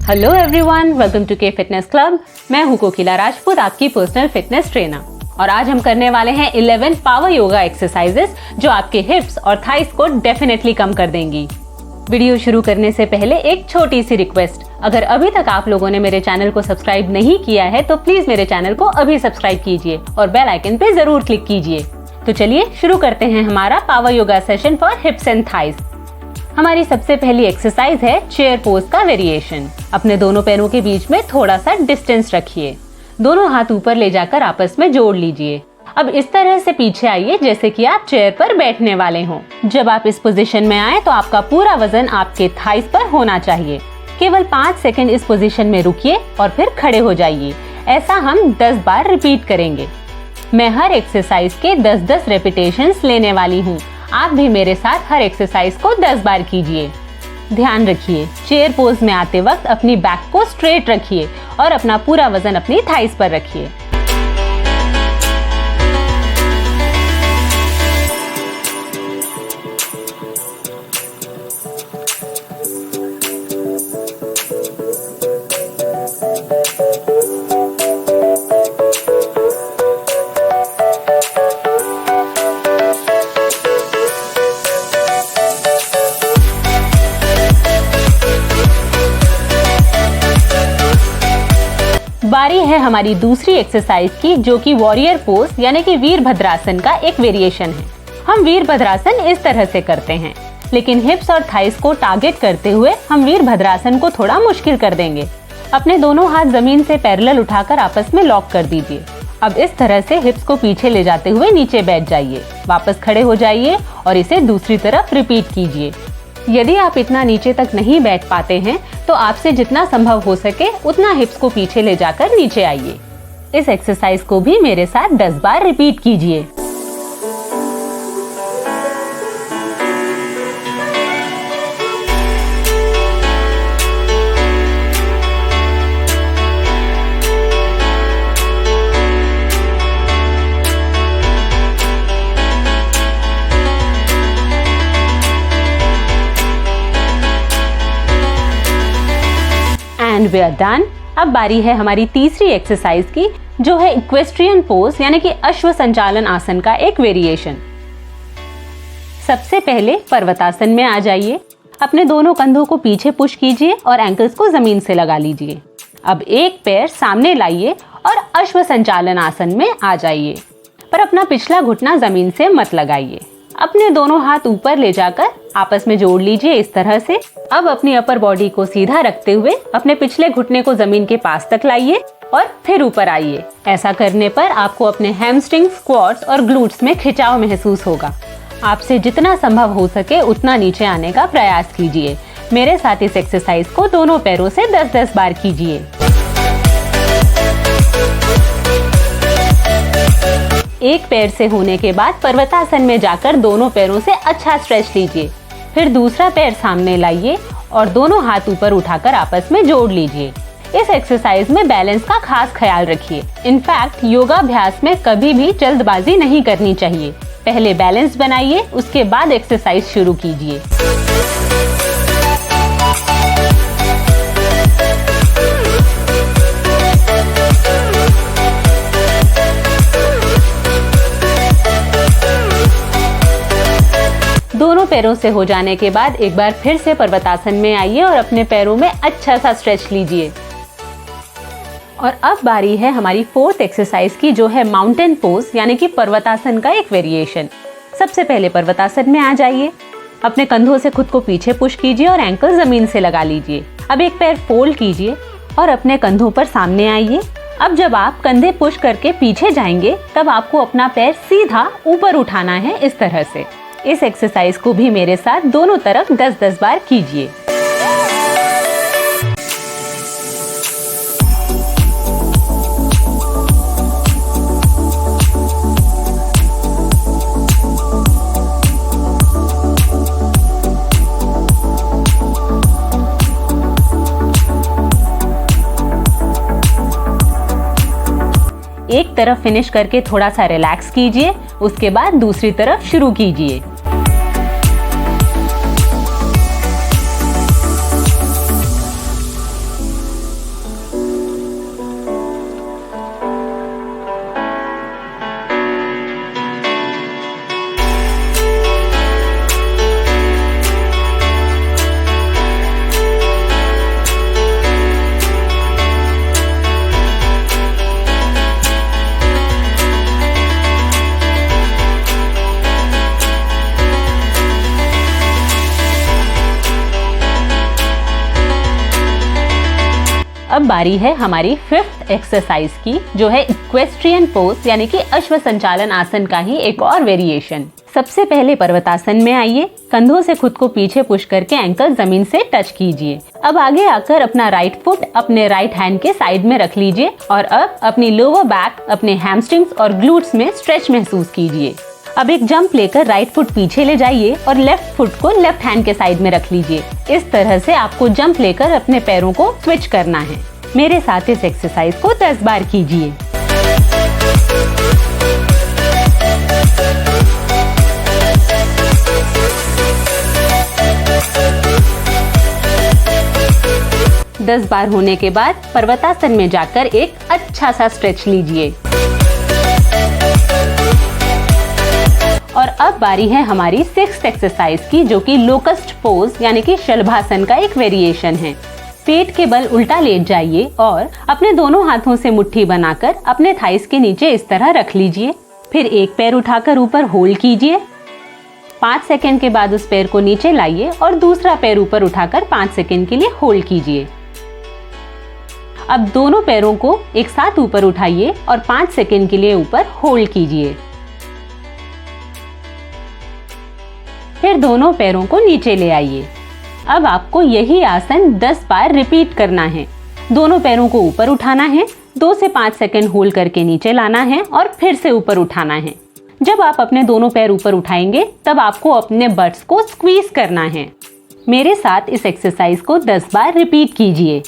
Hello everyone, welcome to के fitness club. मैं हूं कोकिला राजपूत, आपकी पर्सनल फिटनेस ट्रेनर। और आज हम करने वाले हैं 11 पावर योगा एक्सरसाइजेस जो आपके हिप्स और थाइस को डेफिनेटली कम कर देंगी। वीडियो शुरू करने से पहले एक छोटी सी रिक्वेस्ट, अगर अभी तक आप लोगों ने मेरे चैनल को सब्सक्राइब नहीं किया है तो प्लीज मेरे चैनल को अभी सब्सक्राइब कीजिए और बेल आइकन पे जरूर क्लिक कीजिए। तो चलिए शुरू करते हैं हमारा power yoga session for हिप्स and thighs. हमारी सबसे पहली एक्सरसाइज है चेयर पोज का वेरिएशन। अपने दोनों पैरों के बीच में थोड़ा सा डिस्टेंस रखिए। दोनों हाथ ऊपर ले जाकर आपस में जोड़ लीजिए। अब इस तरह से पीछे आइए जैसे कि आप चेयर पर बैठने वाले हों। जब आप इस पोजीशन में आए तो आपका पूरा वजन आपके थाइस पर होना चाहिए। केवल 5 सेकंड इस पोजीशन में रुकिए और फिर खड़े हो जाइए। ऐसा हम 10 बार रिपीट करेंगे। मैं हर एक्सरसाइज के 10-10 रेपिटेशंस लेने वाली हूँ। आप भी मेरे साथ हर एक्सरसाइज को 10 बार कीजिए। ध्यान रखिए, चेयर पोज में आते वक्त अपनी बैक को स्ट्रेट रखिए और अपना पूरा वजन अपनी थाइस पर रखिए। बारी है हमारी दूसरी एक्सरसाइज की, जो कि वॉरियर पोज यानी कि वीरभद्रासन का एक वेरिएशन है। हम वीरभद्रासन इस तरह से करते हैं, लेकिन हिप्स और थाइस को टारगेट करते हुए हम वीरभद्रासन को थोड़ा मुश्किल कर देंगे। अपने दोनों हाथ जमीन से पैरेलल उठाकर आपस में लॉक कर दीजिए। अब इस तरह से हिप्स को पीछे ले जाते हुए नीचे बैठ जाइए। वापस खड़े हो जाइए और इसे दूसरी तरफ रिपीट कीजिए। यदि आप इतना नीचे तक नहीं बैठ पाते हैं तो आपसे जितना संभव हो सके उतना हिप्स को पीछे ले जाकर नीचे आइए। इस एक्सरसाइज को भी मेरे साथ 10 बार रिपीट कीजिए। And we are done. अब बारी है हमारी तीसरी एक्सरसाइज की, जो है इक्वेस्ट्रियन पोज यानी कि अश्व संचालन आसन का एक वेरिएशन। सबसे पहले पर्वतासन में आ जाइए। अपने दोनों कंधों को पीछे पुश कीजिए और एंकल्स को जमीन से लगा लीजिए। अब एक पैर सामने लाइए और अश्व संचालन आसन में आ जाइए, पर अपना पिछला घुटना जमीन से मत लगाइए। अपने दोनों हाथ ऊपर ले जाकर आपस में जोड़ लीजिए इस तरह से। अब अपनी अपर बॉडी को सीधा रखते हुए अपने पिछले घुटने को जमीन के पास तक लाइए और फिर ऊपर आइए। ऐसा करने पर आपको अपने हैमस्ट्रिंग, स्क्वाट्स और ग्लूट्स में खिंचाव महसूस होगा। आपसे जितना संभव हो सके उतना नीचे आने का प्रयास कीजिए। मेरे साथ इस एक्सरसाइज को दोनों पैरों से 10-10 बार कीजिए। एक पैर से होने के बाद पर्वतासन में जाकर दोनों पैरों से अच्छा स्ट्रेच लीजिए। फिर दूसरा पैर सामने लाइए और दोनों हाथ ऊपर उठाकर आपस में जोड़ लीजिए। इस एक्सरसाइज में बैलेंस का खास ख्याल रखिए। इनफैक्ट योगाभ्यास में कभी भी जल्दबाजी नहीं करनी चाहिए। पहले बैलेंस बनाइए, उसके बाद एक्सरसाइज शुरू कीजिए। दोनों पैरों से हो जाने के बाद एक बार फिर से पर्वतासन में आइए और अपने पैरों में अच्छा सा स्ट्रेच लीजिए। और अब बारी है हमारी फोर्थ एक्सरसाइज की, जो है माउंटेन पोज यानी कि पर्वतासन का एक वेरिएशन। सबसे पहले पर्वतासन में आ जाइए। अपने कंधों से खुद को पीछे पुश कीजिए और एंकल जमीन से लगा लीजिए। अब एक पैर फोल्ड कीजिए और अपने कंधों पर सामने आइए। अब जब आप कंधे पुश करके पीछे जाएंगे तब आपको अपना पैर सीधा ऊपर उठाना है इस तरह से। इस एक्सरसाइज को भी मेरे साथ दोनों तरफ 10-10 बार कीजिए। एक तरफ फिनिश करके थोड़ा सा रिलैक्स कीजिए, उसके बाद दूसरी तरफ शुरू कीजिए। अब बारी है हमारी 5th एक्सरसाइज की, जो है इक्वेस्ट्रियन पोज यानी कि अश्व संचालन आसन का ही एक और वेरिएशन। सबसे पहले पर्वतासन में आइए, कंधों से खुद को पीछे पुश करके एंकल जमीन से टच कीजिए। अब आगे आकर अपना राइट फुट अपने राइट हैंड के साइड में रख लीजिए और अब अपनी लोअर बैक, अपने हैमस्ट्रिंग्स और ग्लूट्स में स्ट्रेच महसूस कीजिए। अब एक जंप लेकर राइट फुट पीछे ले जाइए और लेफ्ट फुट को लेफ्ट हैंड के साइड में रख लीजिए। इस तरह से आपको जंप लेकर अपने पैरों को स्विच करना है। मेरे साथ इस एक्सरसाइज को 10 बार कीजिए। दस बार होने के बाद पर्वतासन में जाकर एक अच्छा सा स्ट्रेच लीजिए। और अब बारी है हमारी 6th एक्सरसाइज की, जो कि लोकस्ट पोज यानी कि शलभासन का एक वेरिएशन है। पेट के बल उल्टा लेट जाइए और अपने दोनों हाथों से मुट्ठी बनाकर अपने थाइस के नीचे इस तरह रख लीजिए। फिर एक पैर उठाकर ऊपर होल्ड कीजिए। 5 सेकंड के बाद उस पैर को नीचे लाइए और दूसरा पैर ऊपर उठाकर 5 सेकंड के लिए होल्ड कीजिए। अब दोनों पैरों को एक साथ ऊपर उठाइए और 5 सेकंड के लिए ऊपर होल्ड कीजिए। फिर दोनों पैरों को नीचे ले आइए। अब आपको यही आसन 10 बार रिपीट करना है। दोनों पैरों को ऊपर उठाना है, 2 से 5 सेकंड होल्ड करके नीचे लाना है और फिर से ऊपर उठाना है। जब आप अपने दोनों पैर ऊपर उठाएंगे तब आपको अपने बट्स को स्क्वीज करना है। मेरे साथ इस एक्सरसाइज को 10 बार रिपीट कीजिए।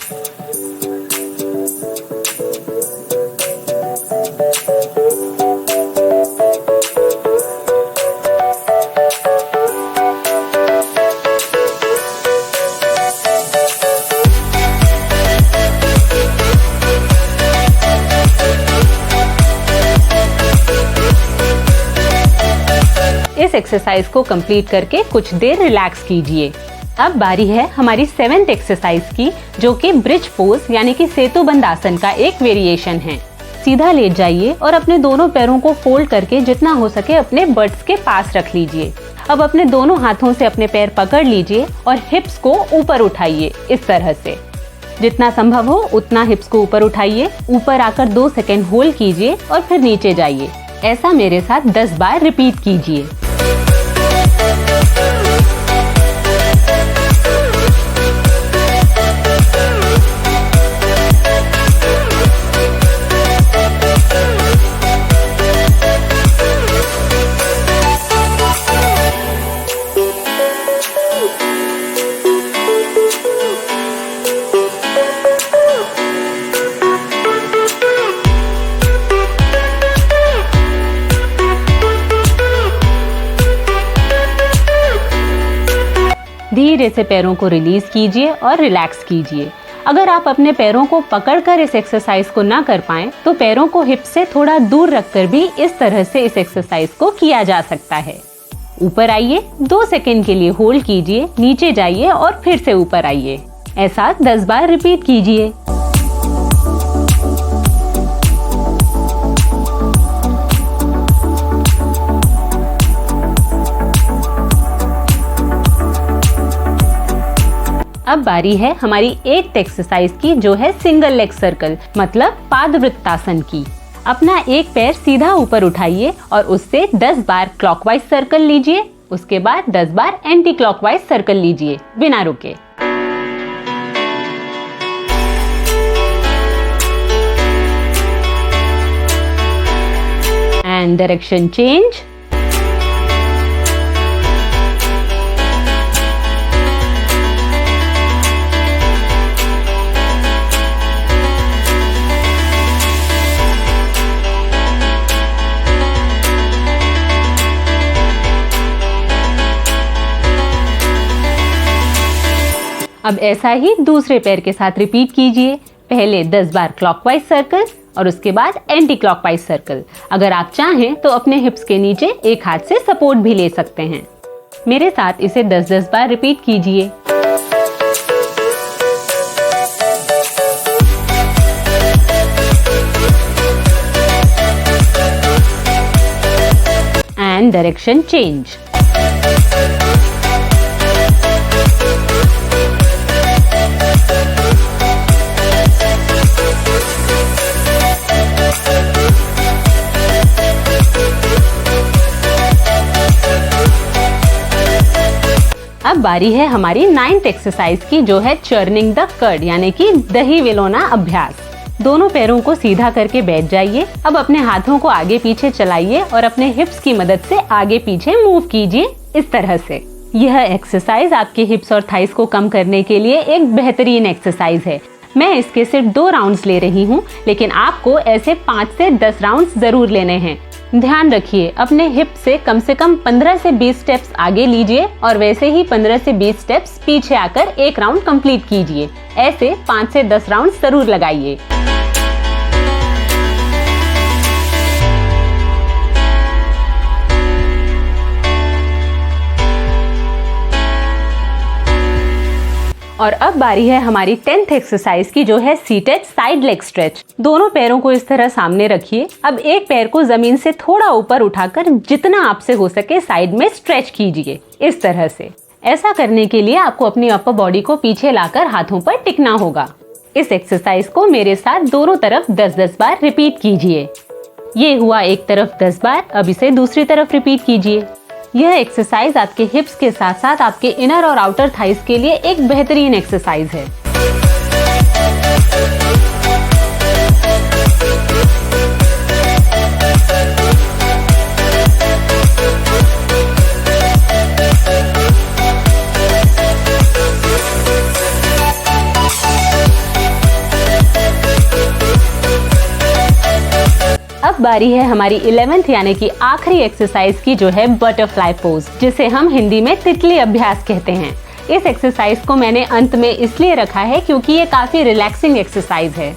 इस एक्सरसाइज को कंप्लीट करके कुछ देर रिलैक्स कीजिए। अब बारी है हमारी 7th एक्सरसाइज की, जो कि ब्रिज पोज यानी कि सेतुबंद आसन का एक वेरिएशन है। सीधा लेट जाइए और अपने दोनों पैरों को फोल्ड करके जितना हो सके अपने बट्स के पास रख लीजिए। अब अपने दोनों हाथों से अपने पैर पकड़ लीजिए और हिप्स को ऊपर उठाइए। इस तरह से जितना संभव हो उतना हिप्स को ऊपर उठाइए। ऊपर आकर 2 सेकंड होल्ड कीजिए और फिर नीचे जाइए। ऐसा मेरे साथ 10 बार रिपीट कीजिए। धीरे से पैरों को रिलीज कीजिए और रिलैक्स कीजिए। अगर आप अपने पैरों को पकड़कर इस एक्सरसाइज को ना कर पाएं, तो पैरों को हिप से थोड़ा दूर रखकर भी इस तरह से इस एक्सरसाइज को किया जा सकता है। ऊपर आइए, 2 सेकंड के लिए होल्ड कीजिए, नीचे जाइए और फिर से ऊपर आइए। ऐसा 10 बार रिपीट कीजिए। अब बारी है हमारी 8th एक्सरसाइज की, जो है सिंगल लेग सर्कल मतलब पादवृत्तासन की। अपना एक पैर सीधा ऊपर उठाइए और उससे 10 बार क्लॉकवाइज सर्कल लीजिए। उसके बाद 10 बार एंटी क्लॉकवाइज सर्कल लीजिए बिना रुके। And direction change. अब ऐसा ही दूसरे पैर के साथ रिपीट कीजिए। पहले 10 बार क्लॉकवाइज सर्कल और उसके बाद एंटी क्लॉकवाइज सर्कल। अगर आप चाहें तो अपने हिप्स के नीचे एक हाथ से सपोर्ट भी ले सकते हैं। मेरे साथ इसे 10-10 बार रिपीट कीजिए। And direction change. बारी है हमारी 9th एक्सरसाइज की, जो है चर्निंग द कर्ड यानी कि दही विलोना अभ्यास। दोनों पैरों को सीधा करके बैठ जाइए। अब अपने हाथों को आगे पीछे चलाइए और अपने हिप्स की मदद से आगे पीछे मूव कीजिए इस तरह से। यह एक्सरसाइज आपके हिप्स और थाइस को कम करने के लिए एक बेहतरीन एक्सरसाइज है। मैं इसके सिर्फ 2 राउंड्स ले रही हूँ, लेकिन आपको ऐसे 5 से 10 राउंड्स जरूर लेने हैं। ध्यान रखिए, अपने हिप से कम 15 से 20 स्टेप्स आगे लीजिए और वैसे ही 15 से 20 स्टेप्स पीछे आकर एक राउंड कंप्लीट कीजिए। ऐसे 5 से 10 राउंड जरूर लगाइए। और अब बारी है हमारी 10th एक्सरसाइज की, जो है सीटेड साइड लेग स्ट्रेच। दोनों पैरों को इस तरह सामने रखिए। अब एक पैर को जमीन से थोड़ा ऊपर उठाकर जितना आपसे हो सके साइड में स्ट्रेच कीजिए इस तरह से। ऐसा करने के लिए आपको अपनी अपर बॉडी को पीछे लाकर हाथों पर टिकना होगा। इस एक्सरसाइज को मेरे साथ दोनों तरफ 10-10 बार रिपीट कीजिए। ये हुआ एक तरफ 10 बार, अब इसे दूसरी तरफ रिपीट कीजिए। यह एक्सरसाइज आपके हिप्स के साथ साथ आपके इनर और आउटर थाइस के लिए एक बेहतरीन एक्सरसाइज है। अब बारी है हमारी 11th यानी कि आखिरी एक्सरसाइज की, जो है बटरफ्लाई पोज, जिसे हम हिंदी में तितली अभ्यास कहते हैं। इस एक्सरसाइज को मैंने अंत में इसलिए रखा है क्योंकि ये काफी रिलैक्सिंग एक्सरसाइज है।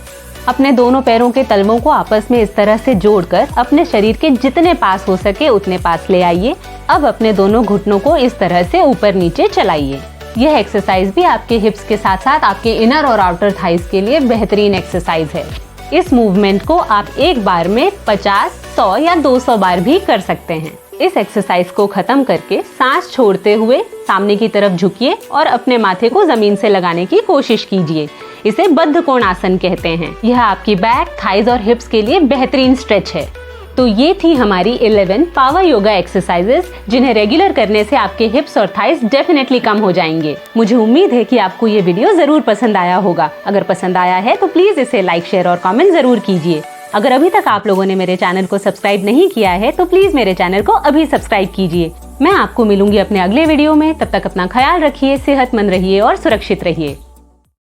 अपने दोनों पैरों के तलवों को आपस में इस तरह से जोड़कर अपने शरीर के जितने पास हो सके उतने पास ले आइए। अब अपने दोनों घुटनों को इस तरह से ऊपर नीचे चलाइए। यह एक्सरसाइज भी आपके हिप्स के साथ साथ आपके इनर और आउटर थाइस के लिए बेहतरीन एक्सरसाइज है। इस मूवमेंट को आप एक बार में 50, 100 या 200 बार भी कर सकते हैं। इस एक्सरसाइज को खत्म करके सांस छोड़ते हुए सामने की तरफ झुकिए और अपने माथे को जमीन से लगाने की कोशिश कीजिए। इसे बद्ध कोणासन कहते हैं। यह आपकी बैक, थाइज और हिप्स के लिए बेहतरीन स्ट्रेच है। तो ये थी हमारी 11 पावर योगा एक्सरसाइजेस, जिन्हें रेगुलर करने से आपके हिप्स और थाइस डेफिनेटली कम हो जाएंगे। मुझे उम्मीद है कि आपको ये वीडियो जरूर पसंद आया होगा। अगर पसंद आया है तो प्लीज इसे लाइक, शेयर और कमेंट जरूर कीजिए। अगर अभी तक आप लोगों ने मेरे चैनल को सब्सक्राइब नहीं किया है तो प्लीज मेरे चैनल को अभी सब्सक्राइब कीजिए। मैं आपको मिलूंगी अपने अगले वीडियो में। तब तक अपना ख्याल रखिए, सेहतमंद रहिए और सुरक्षित रहिए।